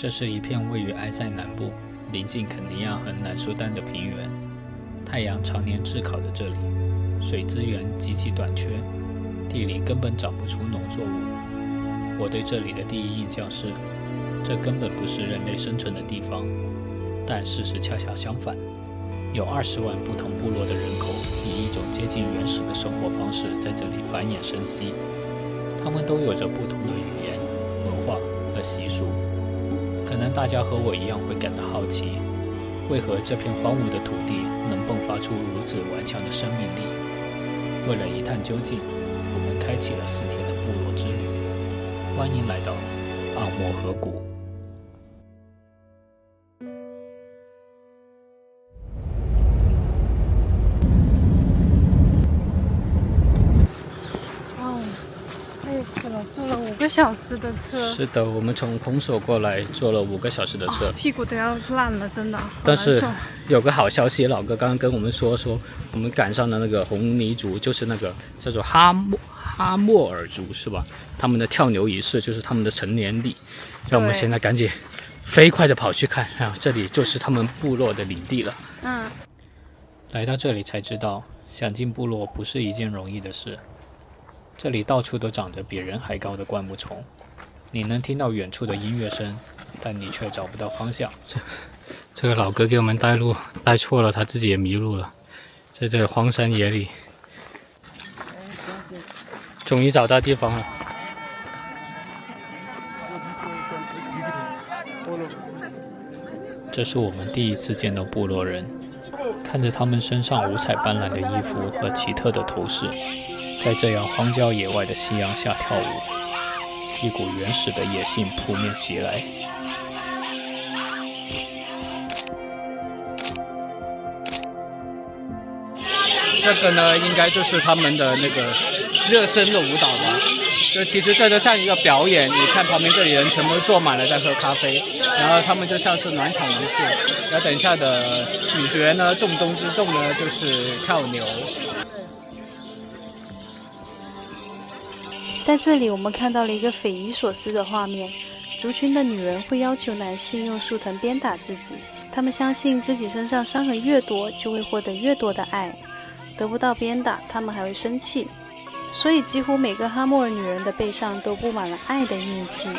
这是一片位于埃塞南部、临近肯尼亚和南苏丹的平原，太阳常年炙烤的这里，水资源极其短缺，地里根本长不出农作物。我对这里的第一印象是，这根本不是人类生存的地方，但事实恰恰相反，有20万不同部落的人口以一种接近原始的生活方式在这里繁衍生息，他们都有着不同的语言、文化和习俗。可能大家和我一样会感到好奇，为何这片荒芜的土地能迸发出如此顽强的生命力？为了一探究竟，我们开启了4天的部落之旅。欢迎来到阿莫河谷。累死了，坐了5个小时的车。是的，我们从空手过来，坐了5个小时的车，屁股都要烂了，真的。但是有个好消息，老哥刚刚跟我们说我们赶上了那个红泥族，就是那个叫做哈莫尔族，是吧？他们的跳牛仪式就是他们的成年礼，让我们现在赶紧飞快的跑去看啊！这里就是他们部落的领地了。来到这里才知道，想进部落不是一件容易的事。这里到处都长着比人还高的灌木丛，你能听到远处的音乐声，但你却找不到方向。这个老哥给我们带路带错了，他自己也迷路了。在这个荒山野里，终于找到地方了。这是我们第一次见到部落人，看着他们身上五彩斑斓的衣服和奇特的头饰，在这样荒郊野外的夕阳下跳舞，一股原始的野性扑面袭来。这个呢，应该就是他们的那个热身的舞蹈吧。就其实这就像一个表演，你看旁边这里人全部坐满了在喝咖啡，然后他们就像是暖场仪式。然后等一下的主角呢，重中之重呢就是跳牛。在这里，我们看到了一个匪夷所思的画面：族群的女人会要求男性用树藤鞭打自己，他们相信自己身上伤痕越多，就会获得越多的爱。得不到鞭打，他们还会生气，所以几乎每个哈莫尔女人的背上都布满了爱的印记。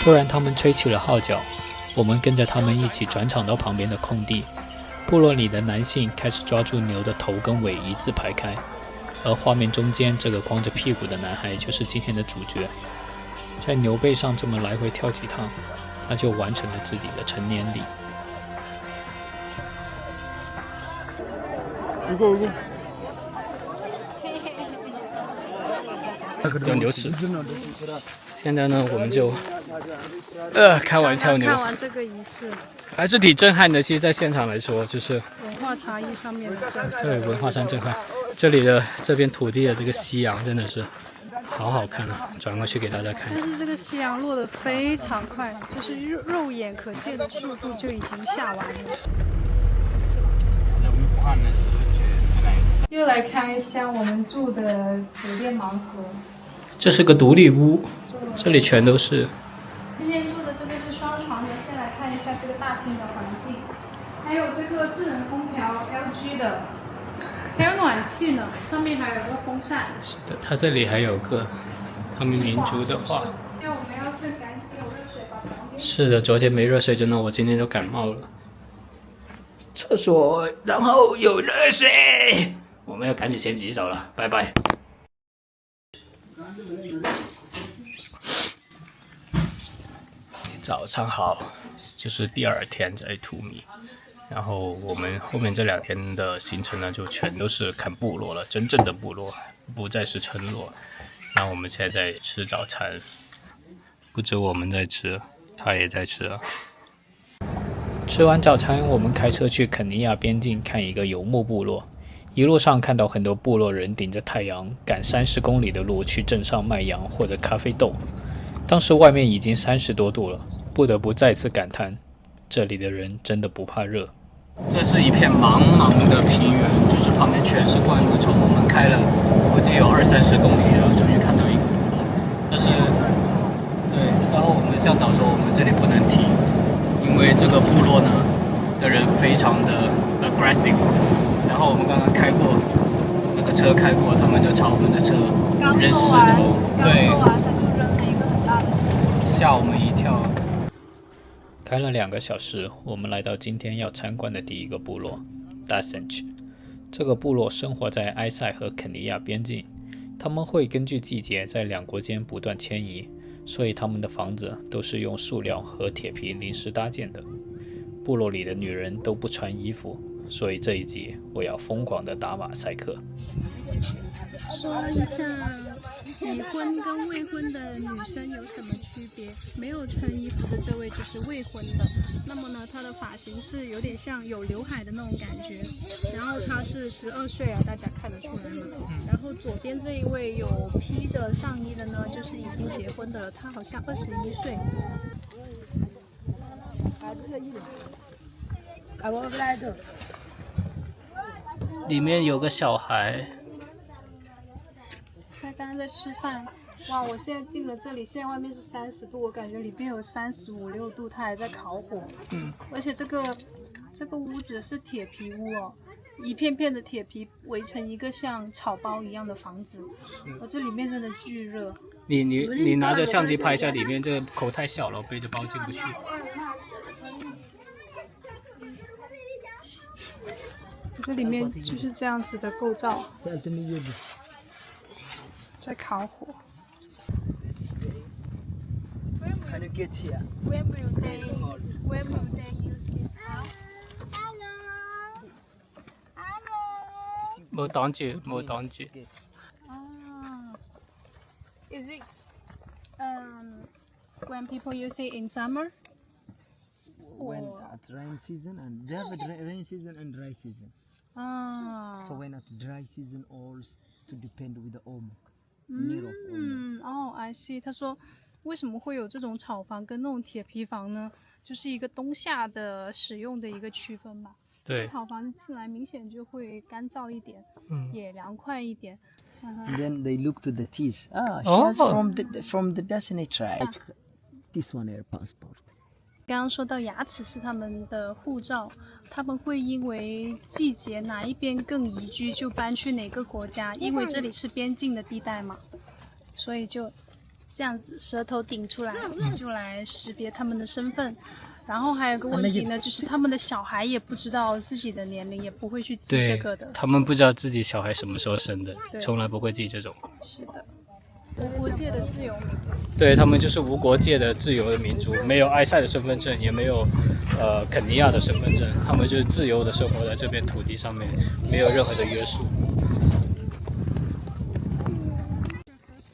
突然，他们吹起了号角，我们跟着他们一起转场到旁边的空地。部落里的男性开始抓住牛的头跟尾一字排开，而画面中间这个光着屁股的男孩就是今天的主角。在牛背上这么来回跳几趟，他就完成了自己的成年礼。有牛屎。现在呢，我们就看完跳牛，看完这个仪式，还是挺震撼的。其实，在现场来说，就是文化差异上面的震撼。对，文化上震撼。这里的这片土地的这个夕阳真的是好好看啊！转过去给大家看。但是这个夕阳落得非常快，就是肉眼可见的速度就已经下完了。又来看一下我们住的酒店盲盒。这是个独立屋，这里全都是。今天住的这个是双床的，先来看一下这个大厅的环境，还有这个智能空调 LG 的，还有暖气呢，上面还有一个风扇。是的，它这里还有个他们民族的画。那我们要趁赶紧有热水把房间。是的，昨天没热水，真的我今天就感冒了。厕所，然后有热水，我们要赶紧先洗手了，拜拜。早上好，就是第2天在图米，然后我们后面这2天的行程呢，就全都是看部落了，真正的部落，不再是村落。然后我们现在在吃早餐，不止我们在吃，他也在吃啊。吃完早餐，我们开车去肯尼亚边境看一个游牧部落。一路上看到很多部落人顶着太阳赶30公里的路去镇上卖羊或者咖啡豆。当时外面已经30多度了，不得不再次感叹，这里的人真的不怕热。这是一片茫茫的平原，就是旁边全是灌木丛。我们开了估计有20-30公里，然后终于看到一个部落。aggressive。然后我们刚刚开过那个车开过，他们就朝我们的车扔石头，对，刚说完他就扔了一个很大的石头，吓我们一跳。开了2个小时，我们来到今天要参观的第一个部落 Dasench。这个部落生活在埃塞和肯尼亚边境，他们会根据季节在2国间不断迁移，所以他们的房子都是用塑料和铁皮临时搭建的。部落里的女人都不穿衣服，所以这一集我要疯狂的打马赛克。说一下已婚跟未婚的女生有什么区别？没有穿衣服的这位就是未婚的，那么呢，她的发型是有点像有刘海的那种感觉，然后她是12岁啊，大家看得出来吗？然后左边这一位有披着上衣的呢，就是已经结婚的了，她好像21岁。里面有个小孩，他刚刚在吃饭。哇！我现在进了这里，现在外面是30度，我感觉里边有35、6度，它还在烤火。而且这个屋子是铁皮屋哦，一片片的铁皮围成一个像草包一样的房子。这里面真的巨热。你拿着相机拍一下里面，这个口太小了，我背着包进不去。这里面就是这样子的构造，在烤火。Can you get here? When will they use this house? Hello. 冇挡住，冇挡住。Is it when people use it in summer? When at rain season and they have a rain season and dry season. So when at dry season, all to depend with the omak, near of omak. I see. 他说，为什么会有这种草房跟那种铁皮房呢？就是一个冬夏的使用的一个区分吧。对，草房进来明显就会干燥一点，也凉快一点。Then they look to the teeth. She's from the Dasani tribe. This one her passport. 刚刚说到牙齿是他们的护照，他们会因为季节哪一边更宜居就搬去哪个国家，因为这里是边境的地带嘛，所以就这样子舌头顶出来，就来识别他们的身份。然后还有个问题呢，就是他们的小孩也不知道自己的年龄，也不会去记这个的。他们不知道自己小孩什么时候生的，从来不会记这种。是的。无国界的自由民族，对，他们就是无国界的自由的民族，没有埃塞的身份证，也没有肯尼亚的身份证，他们就是自由的生活在这片土地上面，没有任何的约束。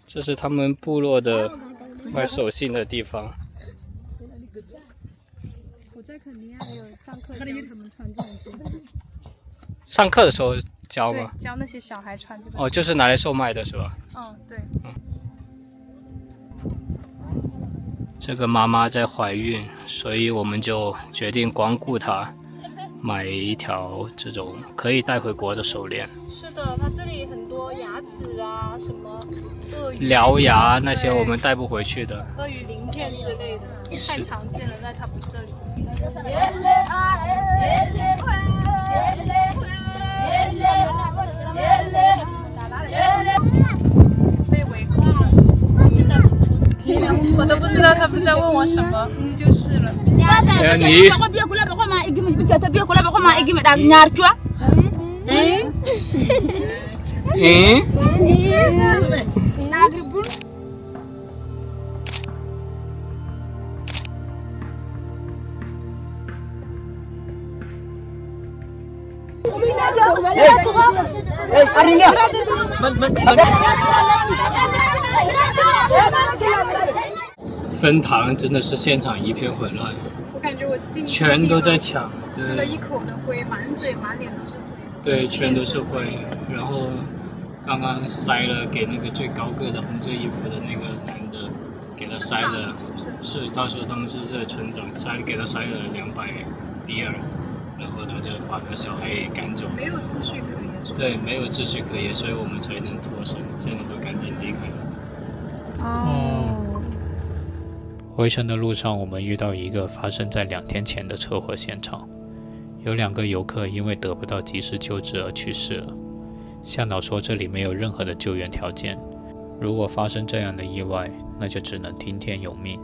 这是他们部落的卖手信的地方。我在肯尼亚也有上课教他们穿这种衣服。上课的时候教吗？对，教那些小孩穿这个。哦，就是拿来售卖的是吧？对。这个妈妈在怀孕，所以我们就决定光顾她，买一条这种可以带回国的手链。是的，它这里很多牙齿啊，什么鳄鱼、獠牙那些我们带不回去的。鳄鱼鳞片之类的，太常见了，在他们这里。被围攻了，我都不知道他们在问我什么，就是了。你分堂真的是现场一片混乱，我感觉我进全都在抢，吃了一口的灰，满嘴满脸都是灰。对，全都是灰。然后刚刚塞了给那个最高个的红色衣服的那个男的，给他塞了，是他说他们是这村长，给他塞了200比尔，然后他就把那小孩给赶走。没有秩序可言。对，没有秩序可言，所以我们才能脱身，现在都赶紧离开了。回程的路上，我们遇到一个发生在2天前的车祸现场。有2个游客因为得不到及时救治而去世了。向导说这里没有任何的救援条件，如果发生这样的意外，那就只能听天由命。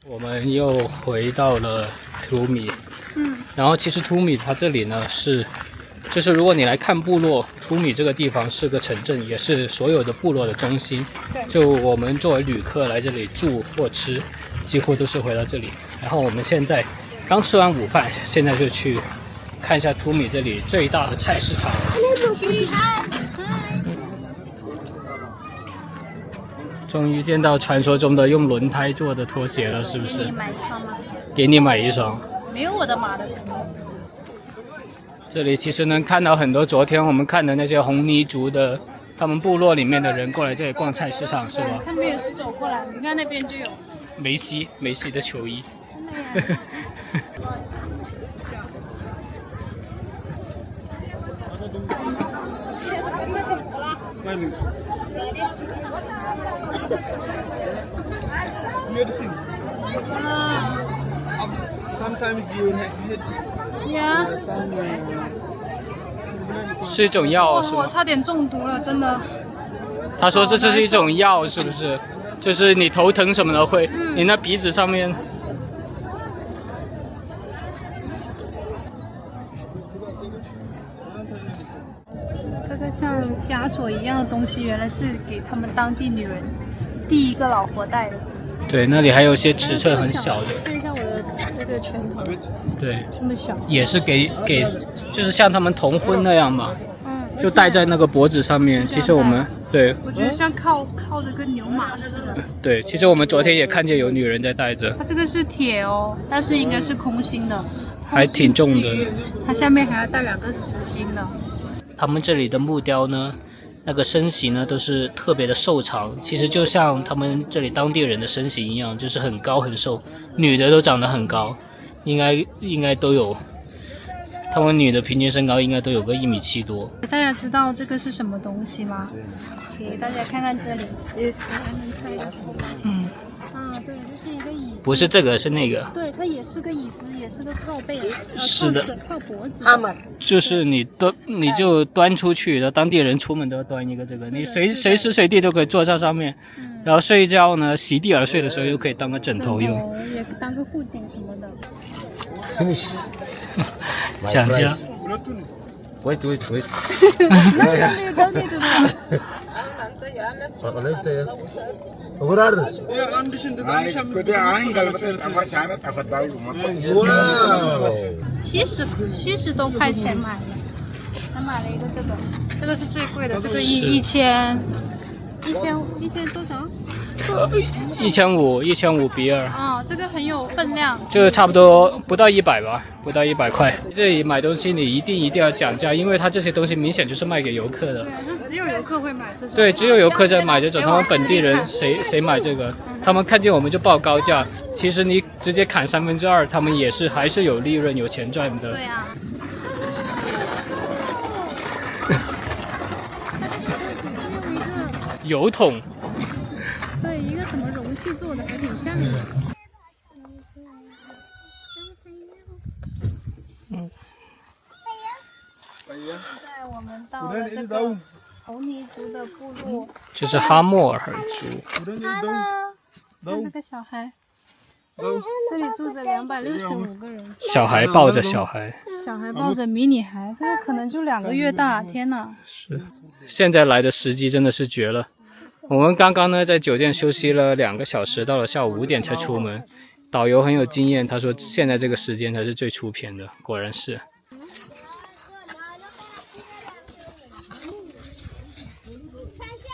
我们又回到了图米，然后其实图米它这里呢就是如果你来看部落，图米这个地方是个城镇，也是所有的部落的中心。就我们作为旅客来这里住或吃，几乎都是回到这里。然后我们现在刚吃完午饭，现在就去看一下图米这里最大的菜市场。终于见到传说中的用轮胎做的拖鞋了，是不是？给你买一双吗？给你买一双。没有我的码的。这里其实能看到很多昨天我们看的那些红泥族的，他们部落里面的人过来这里逛菜市场，是吧？他们也是走过来，你看那边就有梅西的球衣。真的呀。是一种药，是吧？我差点中毒了，真的。他说这是一种药，是不是？就是你头疼什么的会，你那鼻子上面。这个像枷锁一样的东西，原来是给他们当地女人第一个老婆戴的。对，那里还有一些尺寸很小的。看一下我的这个拳头。对，这么小。也是给，就是像他们同婚那样嘛。就戴在那个脖子上面。其实我们对，我觉得像靠着跟牛马似的。对，其实我们昨天也看见有女人在戴着。它这个是铁哦，但是应该是空心的，还挺重的。它下面还要带2个实心的。他们这里的木雕呢，那个身形呢都是特别的瘦长，其实就像他们这里当地人的身形一样，就是很高很瘦，女的都长得很高，应该都有。他们女的平均身高应该都有个1.7米多。大家知道这个是什么东西吗？给大家看看这里，还能猜出。对，就是一个椅子。不是这个，是那个。对，它也是个椅子，也是个靠背，是的，靠脖子。就是你就端出去，然后当地人出门都要端一个这个，你随时随地都可以坐在上面，然后睡觉呢，席地而睡的时候又可以当个枕头用，也当个护颈什么的。讲价。Wait.70多块钱买的，还买了一个这个是最贵的，这个1000多少？1500比尔。这个很有分量。这个差不多不到100吧，不到100块。这里买东西你一定要讲价，因为它这些东西明显就是卖给游客的。对，只有游客会买这种。对，只有游客在买这种，他们本地人谁买这个？他们看见我们就报高价，其实你直接砍2/3，他们还是有利润有钱赚的。对啊。它这个车只是用一个油桶。对，一个什么容器做的，还挺像的。现在我们到了这个红泥族的部落，就是哈莫尔族。看这个小孩，这里住着265个人。小孩抱着小孩，小孩抱着迷你孩，这个可能就2个月大。天哪！是，现在来的时机真的是绝了。我们刚刚呢在酒店休息了2个小时，到了下午5点才出门。导游很有经验，他说现在这个时间才是最出片的，果然是。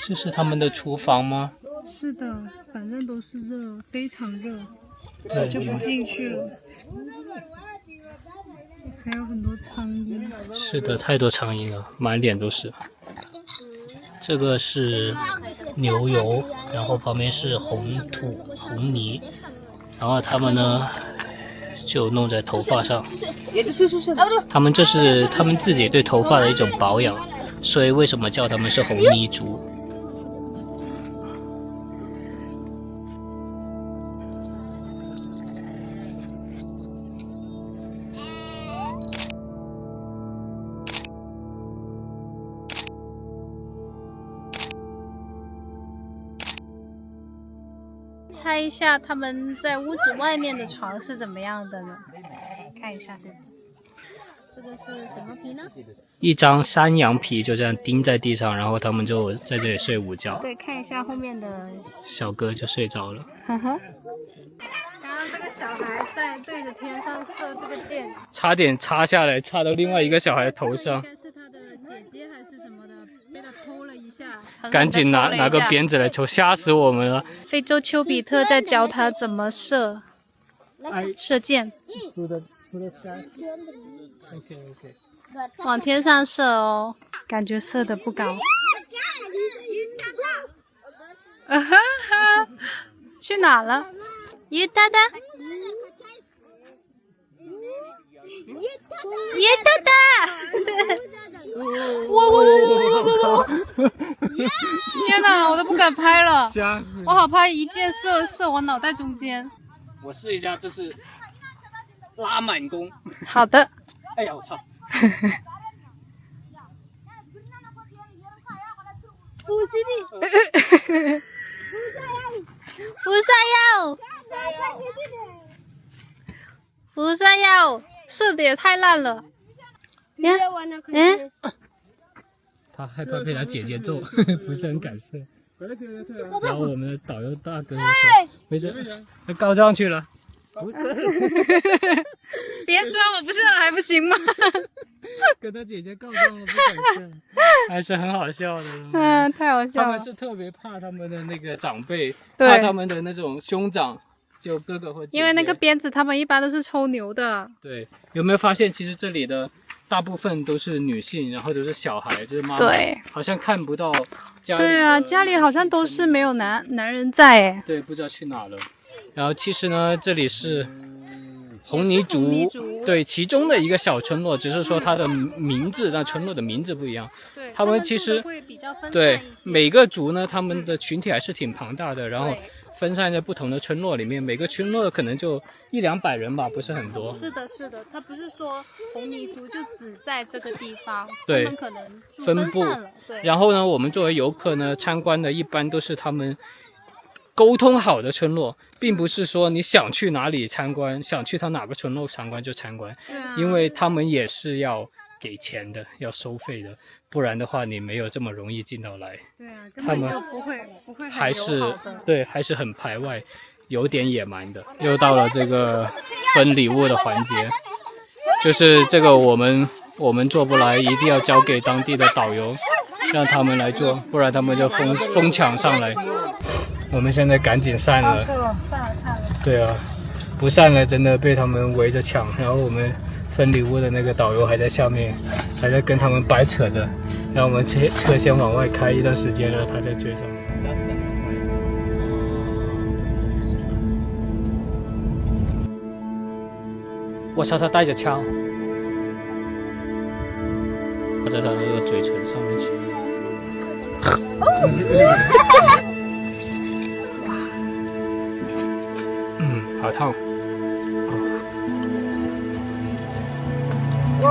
这是他们的厨房吗？是的，反正都是热，非常热，对，就不进去了。还有很多苍蝇。是的，太多苍蝇了，满脸都是。这个是牛油，然后旁边是红泥，然后他们呢就弄在头发上。这是他们自己对头发的一种保养，所以为什么叫他们是红泥族？猜一下他们在屋子外面的床是怎么样的呢？看一下这个是什么皮呢？一张山羊皮就这样钉在地上，然后他们就在这里睡午觉。对，看一下后面的小哥就睡着了。呵呵。刚刚这个小孩在对着天上射这个箭，差点插下来，插到另外一个小孩头上。应该是他的姐姐还是什么的，被他抽了一下。赶紧拿个鞭子来抽，吓死我们了。非洲丘比特在教他怎么射箭。往天上射哦，感觉射得不高。去哪了？耶哒哒，耶哒哒！哇！天哪，我都不敢拍了，我好怕一箭射我脑袋中间。我试一下，这是拉满弓。好的。哎呀，我操！不是要，射的也太烂了。他害怕被他姐姐揍，不是很敢射。然后我们的导游大哥说：“没事，他告上去了。”不是，别说我不射了还不行吗？跟他姐姐告状了，不敢射，还是很好笑的。嗯，太好笑了。他们是特别怕他们的那个长辈，怕他们的那种兄长，就哥哥或姐姐。因为那个鞭子他们一般都是抽牛的。对，有没有发现其实这里的大部分都是女性，然后都是小孩，就是妈妈。对，好像看不到家里。对啊，家里好像都是没有男人在哎。对，不知道去哪了。然后其实呢，这里是红泥族，对，其中的一个小村落，只是说它的名字，那村落的名字不一样。对，他们其实对每个族呢，他们的群体还是挺庞大的，然后分散在不同的村落里面，每个村落可能就100-200人吧，不是很多。是的，是的，他不是说红泥族就只在这个地方，对，他们可能分布。对，然后呢，我们作为游客呢，参观的一般都是他们沟通好的村落，并不是说你想去哪里参观，想去他哪个村落参观就参观，因为他们也是要给钱的，要收费的，不然的话你没有这么容易进到来。对啊，他们不会还是对，还是很排外，有点野蛮的。又到了这个分礼物的环节，就是这个我们做不来，一定要交给当地的导游，让他们来做，不然他们就疯抢上来。我们现在赶紧散了，散了。对啊，不散了真的被他们围着抢，然后我们分礼物的那个导游还在下面，还在跟他们掰扯着，然后我们车先往外开一段时间，然后他再追上。我猜他带着枪，打在他那个嘴唇上面去。好烫！喂！